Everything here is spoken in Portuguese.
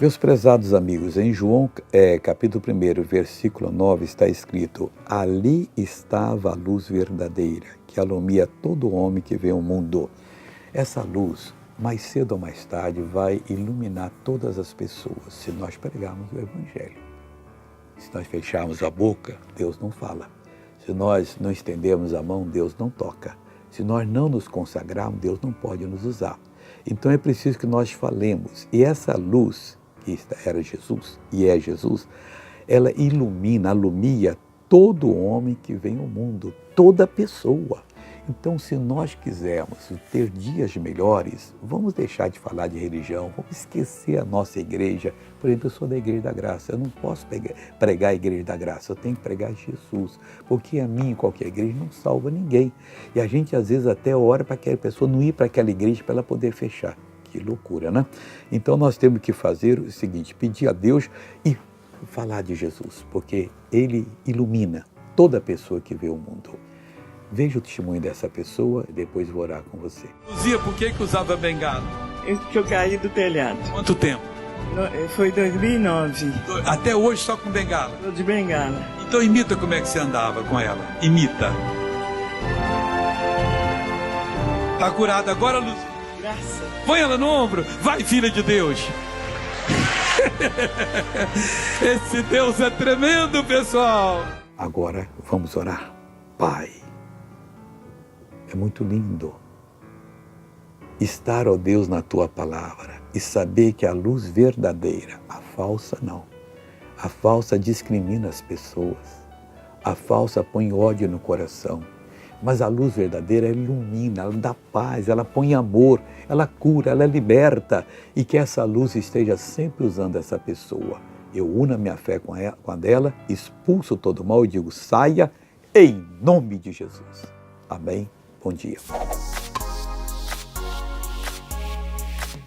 Meus prezados amigos, em João capítulo 1, versículo 9, está escrito: ali estava a luz verdadeira, que alumia todo homem que vê o mundo. Essa luz, mais cedo ou mais tarde, vai iluminar todas as pessoas, se nós pregarmos o Evangelho. Se nós fecharmos a boca, Deus não fala. Se nós não estendermos a mão, Deus não toca. Se nós não nos consagrarmos, Deus não pode nos usar. Então é preciso que nós falemos. E essa luz, que era Jesus e é Jesus, ela ilumina, alumia todo homem que vem ao mundo, toda pessoa. Então, se nós quisermos ter dias melhores, vamos deixar de falar de religião, vamos esquecer a nossa igreja. Por exemplo, eu sou da Igreja da Graça, eu não posso pregar a Igreja da Graça, eu tenho que pregar Jesus, porque a minha e qualquer igreja não salva ninguém. E a gente, às vezes, até ora para aquela pessoa não ir para aquela igreja para ela poder fechar. Que loucura, né? Então, nós temos que fazer o seguinte, pedir a Deus e falar de Jesus, porque Ele ilumina toda pessoa que vê o mundo. Veja o testemunho dessa pessoa e depois vou orar com você. Luzia, por que usava bengala? Eu caí do telhado. Quanto tempo? Foi 2009. Até hoje só com bengala? Tô de bengala. Então imita como é que você andava com ela. Imita. Tá curada agora, Luzia? Graças. Põe ela no ombro. Vai, filha de Deus. Esse Deus é tremendo, pessoal. Agora vamos orar. Pai, é muito lindo estar, ó Deus, na Tua palavra e saber que a luz verdadeira, a falsa não. A falsa discrimina as pessoas, a falsa põe ódio no coração, mas a luz verdadeira ilumina, ela dá paz, ela põe amor, ela cura, ela liberta, e que essa luz esteja sempre usando essa pessoa. Eu uno a minha fé com a dela, expulso todo o mal e digo, saia, em nome de Jesus. Amém. Bom dia.